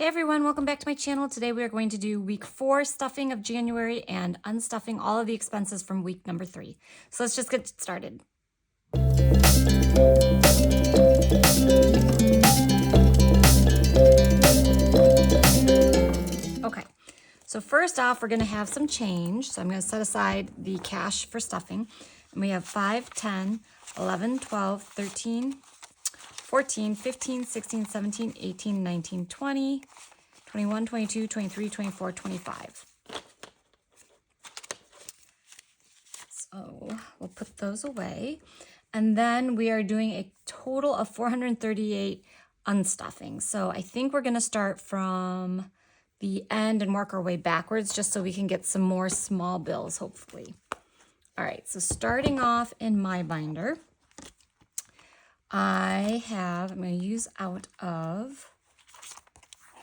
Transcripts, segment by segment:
Hey everyone, welcome back to my channel. Today we are going to do week 4 stuffing of January and unstuffing all of the expenses from week number 3. So let's just get started. Okay, so first off, we're going to have some change. So I'm going to set aside the cash for stuffing. And we have 5, 10, 11, 12, 13, 14, 15, 16, 17, 18, 19, 20, 21, 22, 23, 24, 25. So we'll put those away. And then we are doing a total of 438 unstuffing. So I think we're going to start from the end and work our way backwards just so we can get some more small bills, hopefully. All right, so starting off in my binder, I'm going to use out of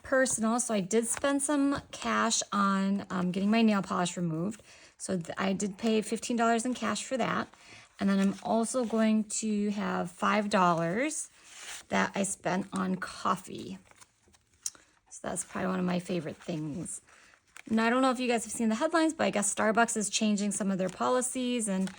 personal. So I did spend some cash on getting my nail polish removed. So I did pay $15 in cash for that. And then I'm also going to have $5 that I spent on coffee. So that's probably one of my favorite things. And I don't know if you guys have seen the headlines, but I guess Starbucks is changing some of their policies and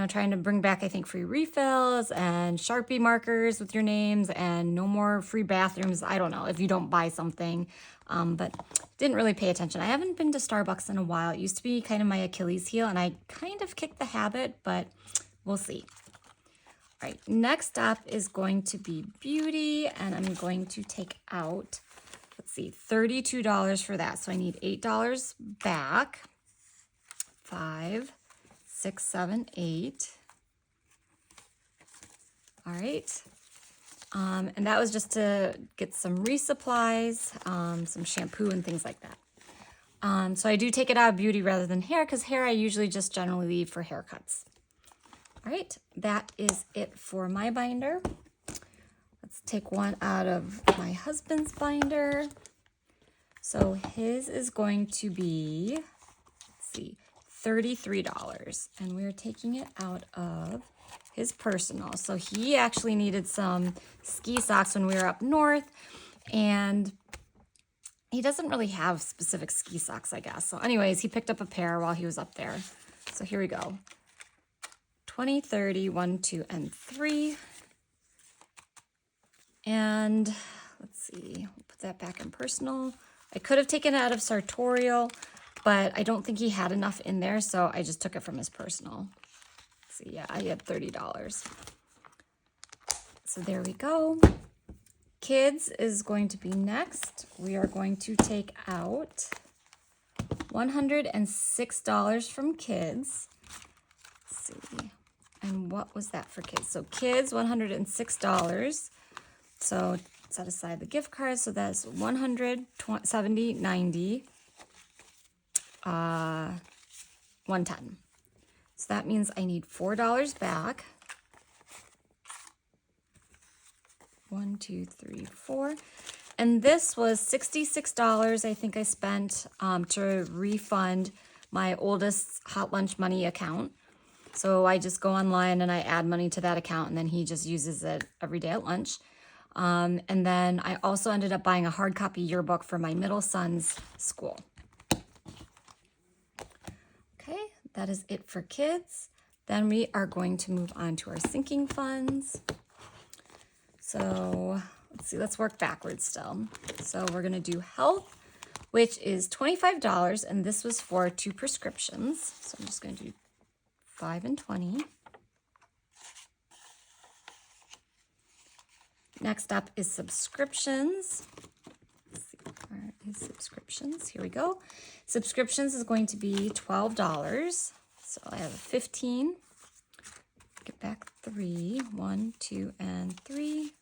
trying to bring back, I think, free refills and Sharpie markers with your names and no more free bathrooms. I don't know if you don't buy something, but didn't really pay attention. I haven't been to Starbucks in a while. It used to be kind of my Achilles heel, and I kind of kicked the habit, but we'll see. All right, next up is going to be beauty, and I'm going to take out, let's see, $32 for that. So I need $8 back. 5, 6, 7, 8. All right. And that was just to get some resupplies, some shampoo and things like that. So I do take it out of beauty rather than hair because hair I usually just generally leave for haircuts. All right, that is it for my binder. Let's take one out of my husband's binder. So his is going to be, let's see, $33, and we're taking it out of his personal. So he actually needed some ski socks when we were up north, and he doesn't really have specific ski socks, I guess. So anyways, he picked up a pair while he was up there. So here we go. 20, 30, 1, 2, and 3. And let's see, we'll put that back in personal. I could have taken it out of sartorial, but I don't think he had enough in there, so I just took it from his personal. So yeah, I had $30. So there we go. Kids is going to be next. We are going to take out $106 from kids. Let's see. And what was that for kids? So kids, $106. So set aside the gift card. So that's 100, 70, 90. 110. So that means I need $4 back. 1, 2, 3, 4. And this was $66 I think I spent to refund my oldest hot lunch money account. So I just go online and I add money to that account, and then he just uses it every day at lunch. And then I also ended up buying a hard copy yearbook for my middle son's school. Okay, that is it for kids. Then we are going to move on to our sinking funds. So let's see, let's work backwards still. So we're going to do health, which is $25, and this was for 2 prescriptions. So I'm just going to do 5 and 20. Next up is subscriptions. Let's see, where is subscriptions? Here we go. Subscriptions is going to be $12. So I have 15. Get back 3. 1, 2, and 3.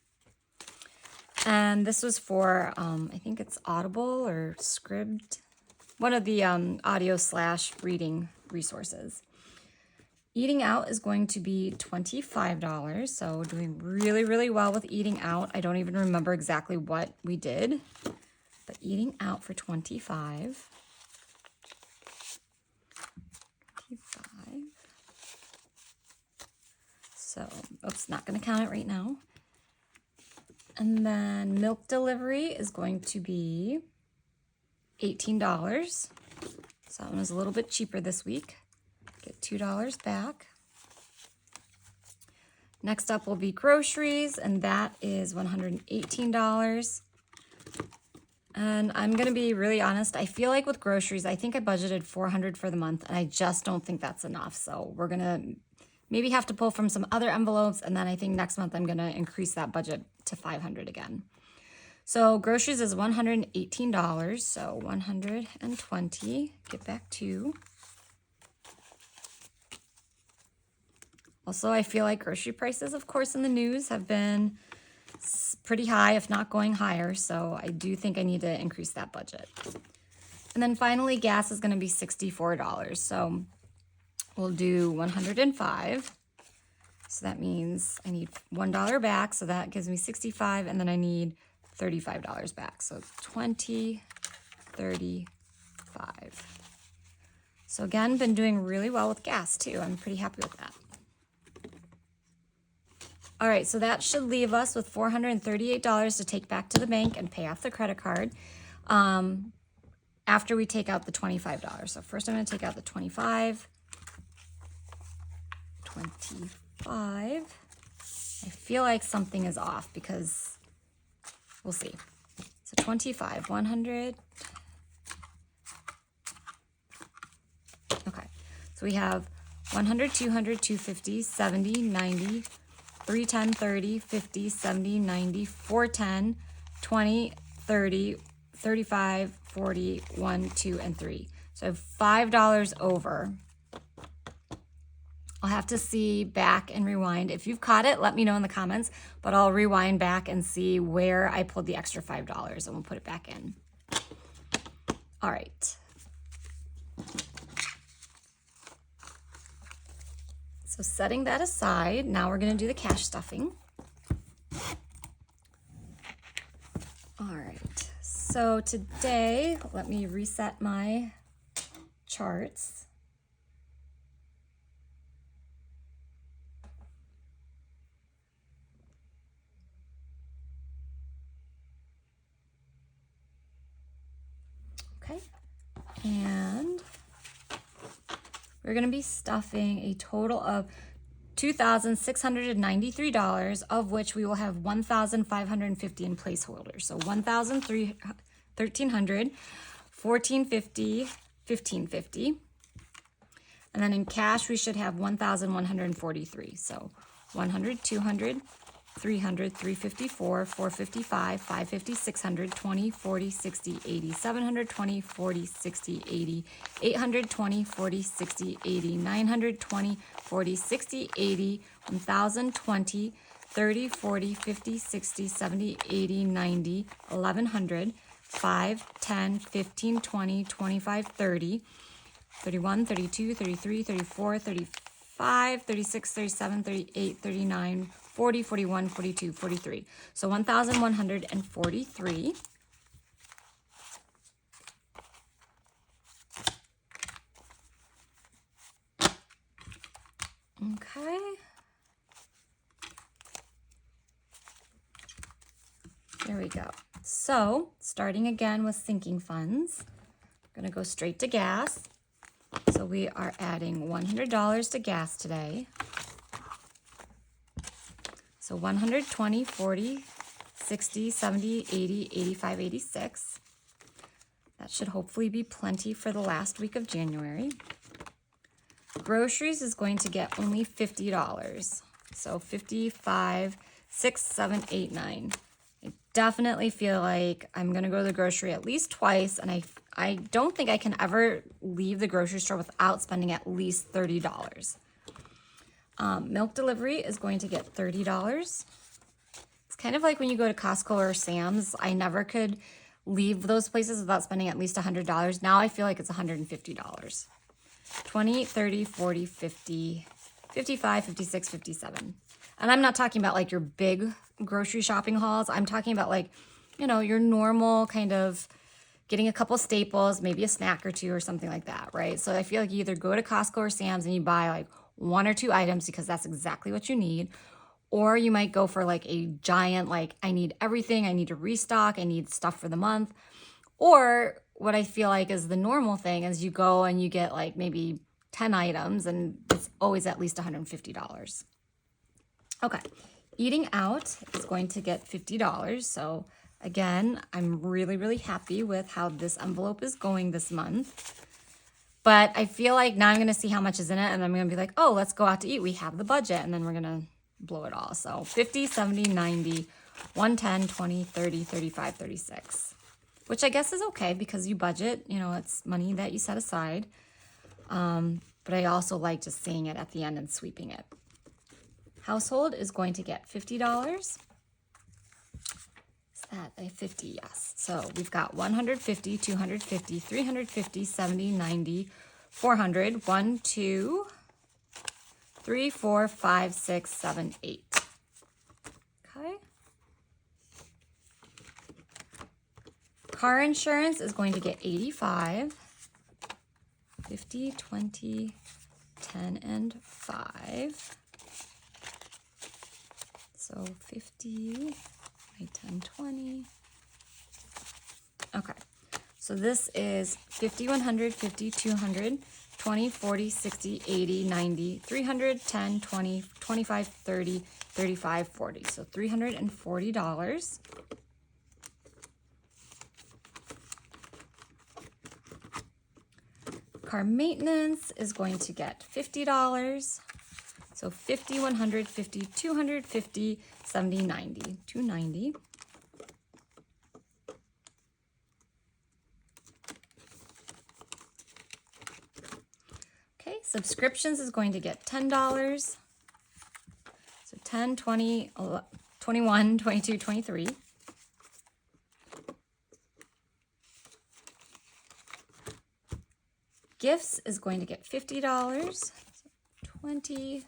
And this was for, I think it's Audible or Scribd, one of the audio/reading resources. Eating out is going to be $25, so doing really, really well with eating out. I don't even remember exactly what we did, but eating out for $25. 25. So, oops, not going to count it right now. And then milk delivery is going to be $18. So that one was a little bit cheaper this week. Get $2 back. Next up will be groceries, and that is $118. And I'm gonna be really honest, I feel like with groceries, I think I budgeted $400 for the month, and I just don't think that's enough. So we're gonna maybe have to pull from some other envelopes, and then I think next month I'm gonna increase that budget to $500 again. So groceries is $118, so 120, get back to. Also, I feel like grocery prices, of course, in the news have been pretty high, if not going higher, so I do think I need to increase that budget. And then finally, gas is gonna be $64, so we'll do 105. So that means I need $1 back, so that gives me 65, and then I need $35 back. So 20, 35. So again, been doing really well with gas too. I'm pretty happy with that. All right, so that should leave us with $438 to take back to the bank and pay off the credit card after we take out the $25. So first I'm gonna take out the 25. I feel like something is off because we'll see. So 25, 100. Okay, so we have 100, 200, 250, 70, 90, 310, 30, 50, 70, 90, 410, 20, 30, 35, 40, 1, 2, and 3. So I have $5 over. I'll have to see back and rewind. If you've caught it, let me know in the comments, but I'll rewind back and see where I pulled the extra $5 and we'll put it back in. All right. So setting that aside, now we're gonna do the cash stuffing. All right, so today, let me reset my charts. Okay, and we're gonna be stuffing a total of $2,693, of which we will have $1,550 in placeholders. So $1,300, $1,300, $1,450, $1,550. And then in cash, we should have $1,143. So 100, 200, 300, 354, 455, 550, 600, 20, 40, 60, 80, 700, 20, 40, 60, 80, 800, 20, 40, 60, 80, 900, 20, 40, 60, 80, 1,000, 20, 30, 40, 50, 60, 70, 80, 90, 1,100, 5, 10, 15, 20, 25, 30, 31, 32, 33, 34, 35, 36, 37, 38, 39, 40, 41, 42, 43. So 1,143. Okay. There we go. So starting again with sinking funds, I'm gonna go straight to gas. So we are adding $100 to gas today. So 120, 40, 60, 70, 80, 85, 86. That should hopefully be plenty for the last week of January. Groceries is going to get only $50. So 55, 6, 7, 8, 9. I definitely feel like I'm gonna go to the grocery at least twice, and I don't think I can ever leave the grocery store without spending at least $30. Milk delivery is going to get $30. It's kind of like when you go to Costco or Sam's. I never could leave those places without spending at least $100. Now I feel like it's $150. 20, 30, 40, 50, 55, 56, 57. And I'm not talking about like your big grocery shopping hauls. I'm talking about like, you know, your normal kind of getting a couple staples, maybe a snack or two or something like that, right? So I feel like you either go to Costco or Sam's and you buy like 1 or 2 items because that's exactly what you need, Or you might go for like a giant, like I need everything, I need to restock, I need stuff for the month. Or what I feel like is the normal thing is you go and you get like maybe 10 items and it's always at least $150. Okay, eating out is going to get $50. So again, I'm really, really happy with how this envelope is going this month. But I feel like now I'm going to see how much is in it and I'm going to be like, oh, let's go out to eat. We have the budget. And then we're going to blow it all. So 50, 70, 90, 110, 20, 30, 35, 36. Which I guess is okay because you budget, you know, it's money that you set aside. But I also like just seeing it at the end and sweeping it. Household is going to get $50. Is that a 50? Yes. So we've got 150, 250, 350, 70, 90, 400, 1, 2, 3, 4, 5, 6, 7, 8. Okay. Car insurance is going to get 85, 50, 20, 10, and 5. So 50, 10, 20. Okay. So this is 50, 100, 50, 200, 20, 40, 60, 80, 90, 300, 10, 20, 25, 30, 35, 40. So $340. Car maintenance is going to get $50. So 50, 100, 50, 200, 50, 70, 90, 290. Okay, subscriptions is going to get $10. So 10, 20, 21, 22, 23. Gifts is going to get $50, 20,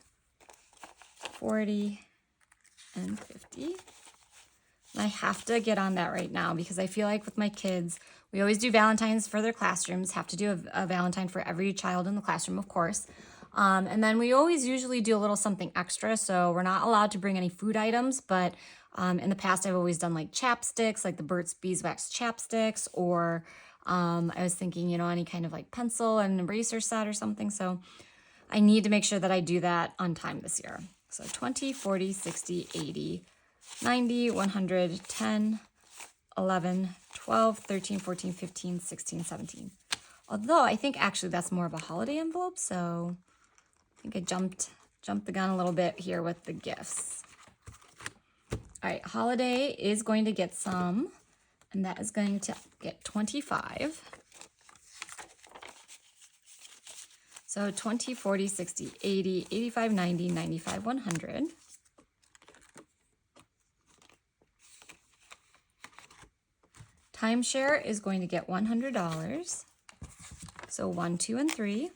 40, and 50. And I have to get on that right now because I feel like with my kids, we always do Valentine's for their classrooms, have to do a Valentine for every child in the classroom, of course. And then we always usually do a little something extra. So we're not allowed to bring any food items, but in the past, I've always done like chapsticks, like the Burt's Beeswax chapsticks, or I was thinking, you know, any kind of like pencil and eraser set or something. So I need to make sure that I do that on time this year. So 20, 40, 60, 80, 90, 100, 10, 11, 12, 13, 14, 15, 16, 17. Although I think actually that's more of a holiday envelope. So I think I jumped the gun a little bit here with the gifts. All right, holiday is going to get some. And that is going to get 25. So 20, 40, 60, 80, 85, 90, 95, 100. Timeshare is going to get $100. So 1, 2, and 3.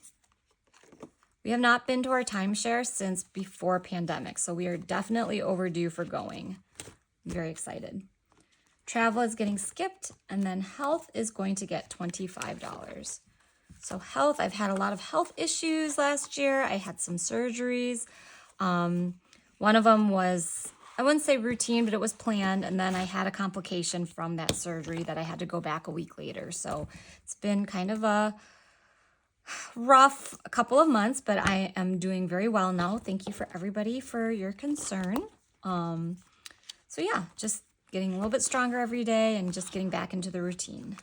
We have not been to our timeshare since before pandemic, so we are definitely overdue for going. I'm very excited. Travel is getting skipped, and then health is going to get $25. So health, I've had a lot of health issues last year. I had some surgeries. One of them was, I wouldn't say routine, but it was planned. And then I had a complication from that surgery that I had to go back a week later. So it's been kind of a rough couple of months, but I am doing very well now. Thank you for everybody for your concern. So yeah, just getting a little bit stronger every day and just getting back into the routine.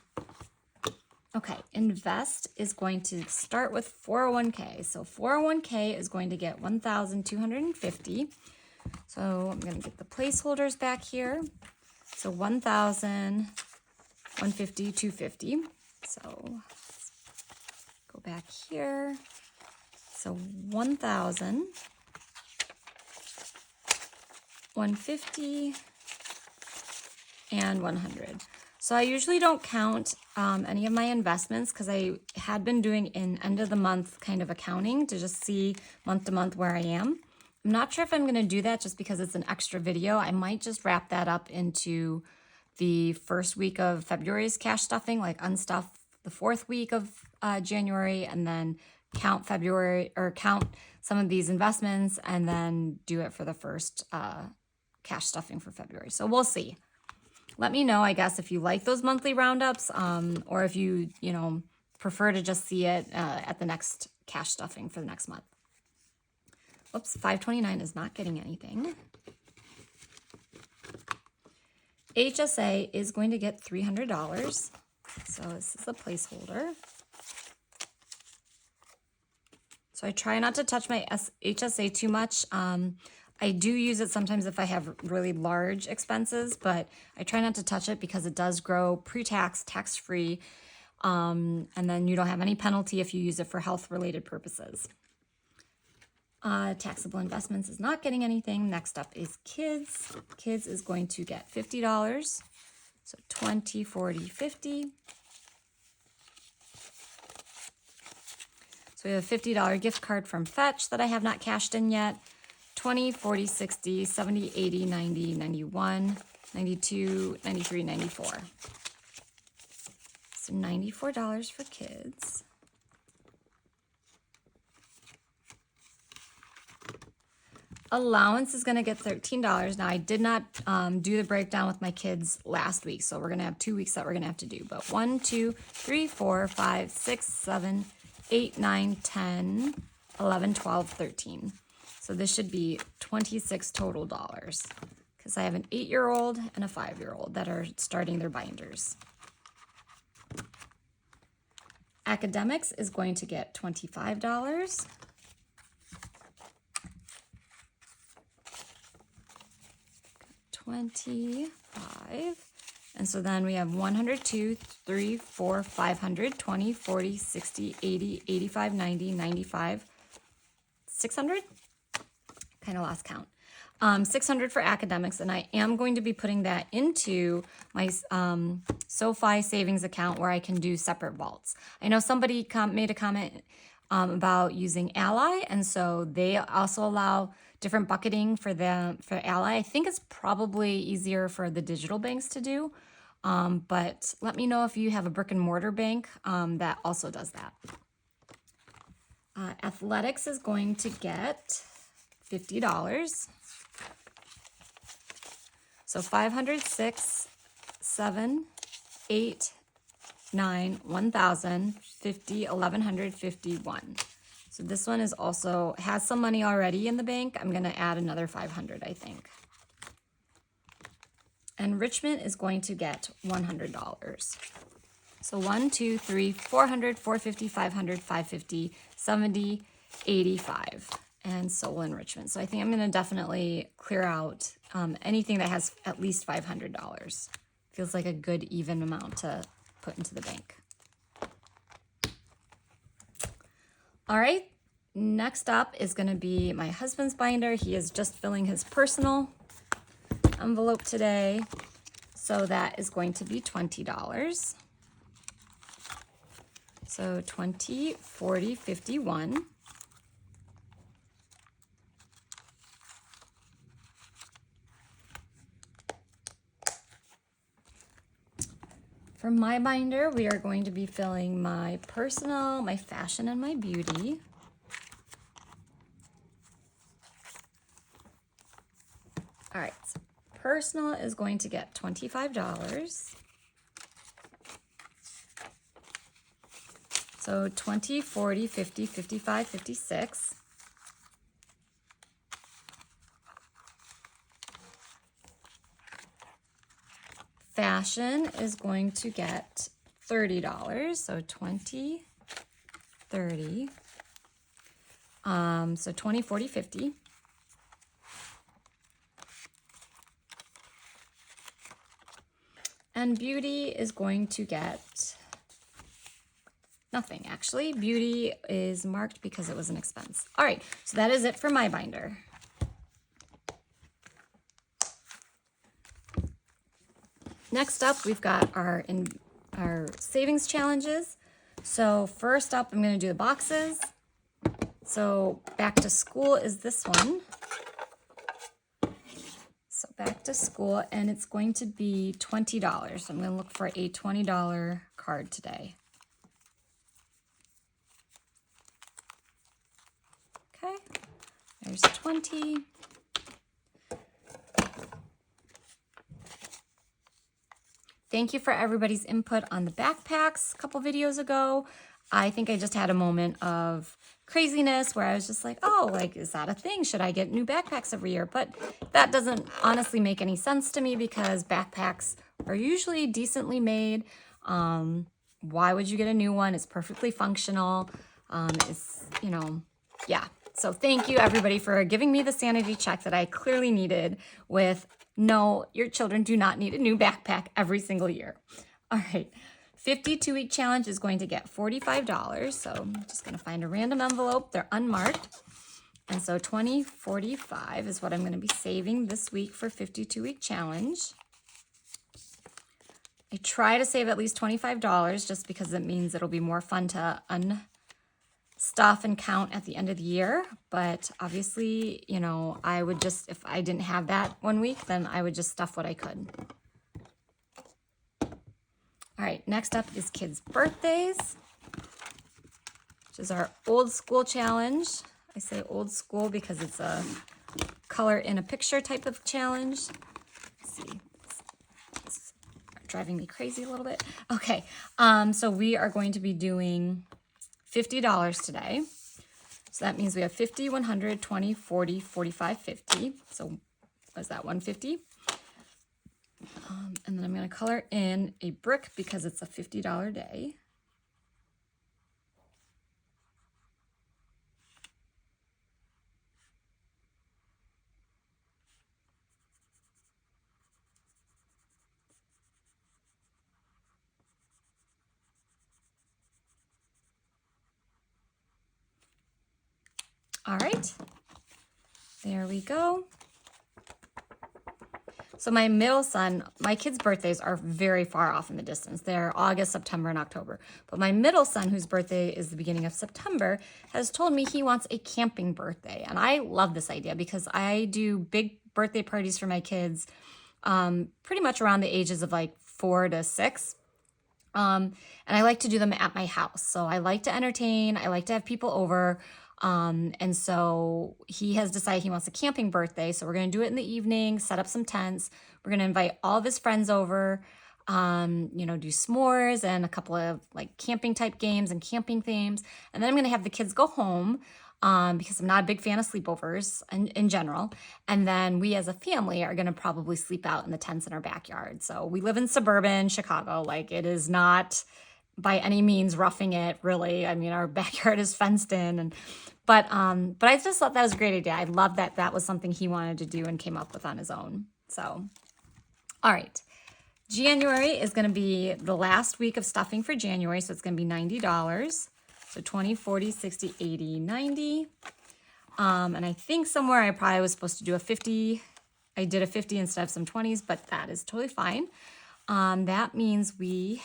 Okay, invest is going to start with 401k. So 401k is going to get $1,250. So I'm going to get the placeholders back here. So 1,000, 150, 250. So go back here. So 1,000, 150, and 100. So I usually don't count any of my investments because I had been doing an end of the month kind of accounting to just see month to month where I am. I'm not sure if I'm going to do that just because it's an extra video. I might just wrap that up into the first week of February's cash stuffing, like unstuff the fourth week of January, and then count February or count some of these investments and then do it for the first cash stuffing for February. So we'll see. Let me know, I guess, if you like those monthly roundups or if you prefer to just see it at the next cash stuffing for the next month. Oops, 529 is not getting anything. HSA is going to get $300. So this is a placeholder. So I try not to touch my HSA too much. I do use it sometimes if I have really large expenses, but I try not to touch it because it does grow pre-tax, tax-free, and then you don't have any penalty if you use it for health-related purposes. Taxable investments is not getting anything. Next up is kids. Kids is going to get $50. So 20, 40, 50. So we have a $50 gift card from Fetch that I have not cashed in yet. 20, 40, 60, 70, 80, 90, 91, 92, 93, 94. So $94 for kids. Allowance is going to get $13. Now, I did not do the breakdown with my kids last week, so we're going to have 2 weeks that we're going to have to do. But 1, 2, 3, 4, 5, 6, 7, 8, 9, 10, 11, 12, 13. So this should be 26 total dollars because I have an 8-year-old and a 5-year-old that are starting their binders. Academics is going to get $25. $25. And so then we have 100, 2, 3, 4, 500, 20, 40, 60, 80, 85, 90, 95, 600? Kind of lost count. 600 for academics, and I am going to be putting that into my SoFi savings account where I can do separate vaults. I know somebody made a comment about using Ally, and so they also allow different bucketing for Ally. I think it's probably easier for the digital banks to do, but let me know if you have a brick and mortar bank that also does that. Athletics is going to get $50. So 500, 6, 7, 8, 9, 1,000, 50, 1,100, 51. So this one is also has some money already in the bank. I'm going to add another 500, I think. Enrichment is going to get $100. So 1, 2, 3, 400, 450, 500, 550, 70, 85. And soul enrichment. So I think I'm going to definitely clear out anything that has at least $500. Feels like a good even amount to put into the bank. All right, next up is going to be my husband's binder. He is just filling his personal envelope today. So that is going to be $20. So 20, 40, 51. For my binder, we are going to be filling my personal, my fashion, and my beauty. All right, so personal is going to get $25. So 20, 40, 50, 55, 56. Fashion is going to get $30, so 20, 30. So 20, 40, 50. And beauty is going to get nothing, actually. Beauty is marked because it was an expense. All right, so that is it for my binder. Next up, we've got our savings challenges. So first up, I'm going to do the boxes. So back to school is this one. So back to school, and it's going to be $20. So I'm going to look for a $20 card today. There's 20. Thank you for everybody's input on the backpacks a couple videos ago. I think I just had a moment of craziness where I was just like, oh, like, is that a thing? Should I get new backpacks every year? But that doesn't honestly make any sense to me because backpacks are usually decently made. Why would you get a new one? It's perfectly functional. It's, you know, yeah. So thank you everybody for giving me the sanity check that I clearly needed with, no, your children do not need a new backpack every single year. All right. 52-week challenge is going to get $45. So I'm just going to find a random envelope. They're unmarked. And so $20.45 is what I'm going to be saving this week for 52-week challenge. I try to save at least $25 just because it means it'll be more fun to unstuff and count at the end of the year. But obviously, you know, I would just, if I didn't have that one week, then I would just stuff what I could. All right, next up is kids' birthdays, which is our old school challenge. I say old school because it's a color in a picture type of challenge. Let's see, it's driving me crazy a little bit. Okay, so we are going to be doing $50 today. So that means we have 50, 100, 20, 40, 45, 50. So was that 150? And then I'm going to color in a brick because it's a $50 day. All right, there we go. So my middle son, my kids' birthdays are very far off in the distance. They're August, September, and October. But my middle son, whose birthday is the beginning of September, has told me he wants a camping birthday. And I love this idea because I do big birthday parties for my kids pretty much around the ages of like 4 to 6. And I like to do them at my house. So I like to entertain. I like to have people over. And so he has decided he wants a camping birthday. So we're going to do it in the evening, set up some tents. We're going to invite all of his friends over, you know, do s'mores and a couple of like camping type games and camping themes. And then I'm going to have the kids go home, because I'm not a big fan of sleepovers in general. And then we as a family are going to probably sleep out in the tents in our backyard. So we live in suburban Chicago. Like, it is not by any means roughing it, really. I mean, our backyard is fenced in, but I just thought that was a great idea. I love that that was something he wanted to do and came up with on his own. So, all right. January is going to be the last week of stuffing for January, so it's going to be $90. So 20, 40, 60, 80, 90. And I think somewhere I probably was supposed to do a 50. I did a 50 instead of some 20s, but that is totally fine. That means we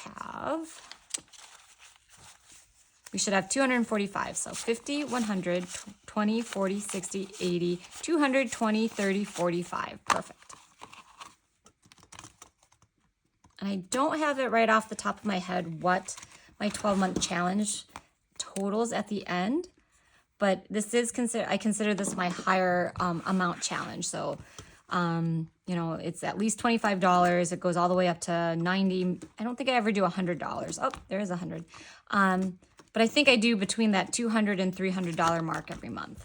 should have 245. So 50, 100, 20, 40, 60, 80, 200, 20, 30, 45. Perfect. And I don't have it right off the top of my head what my 12-month challenge totals at the end, but this is I consider this my higher amount challenge. So, you know, it's at least $25. It goes all the way up to 90. I don't think I ever do $100. Oh, there is 100. But I think I do between that $200 and $300 mark every month.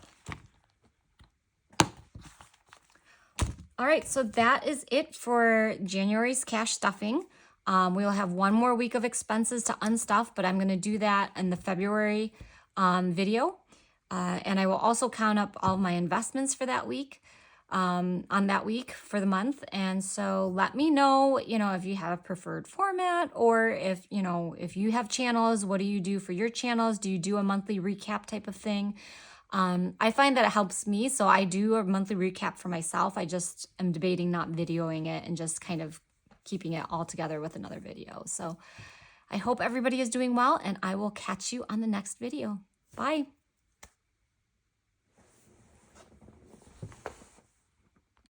All right, so that is it for January's cash stuffing. We'll have one more week of expenses to unstuff, but I'm going to do that in the February video. And I will also count up all my investments for that week, on that week for the month. And so let me know, you know, if you have a preferred format, or if, you know, if you have channels, what do you do for your channels? Do you do a monthly recap type of thing? I find that it helps me. So I do a monthly recap for myself. I just am debating not videoing it and just kind of keeping it all together with another video. So I hope everybody is doing well, and I will catch you on the next video. Bye.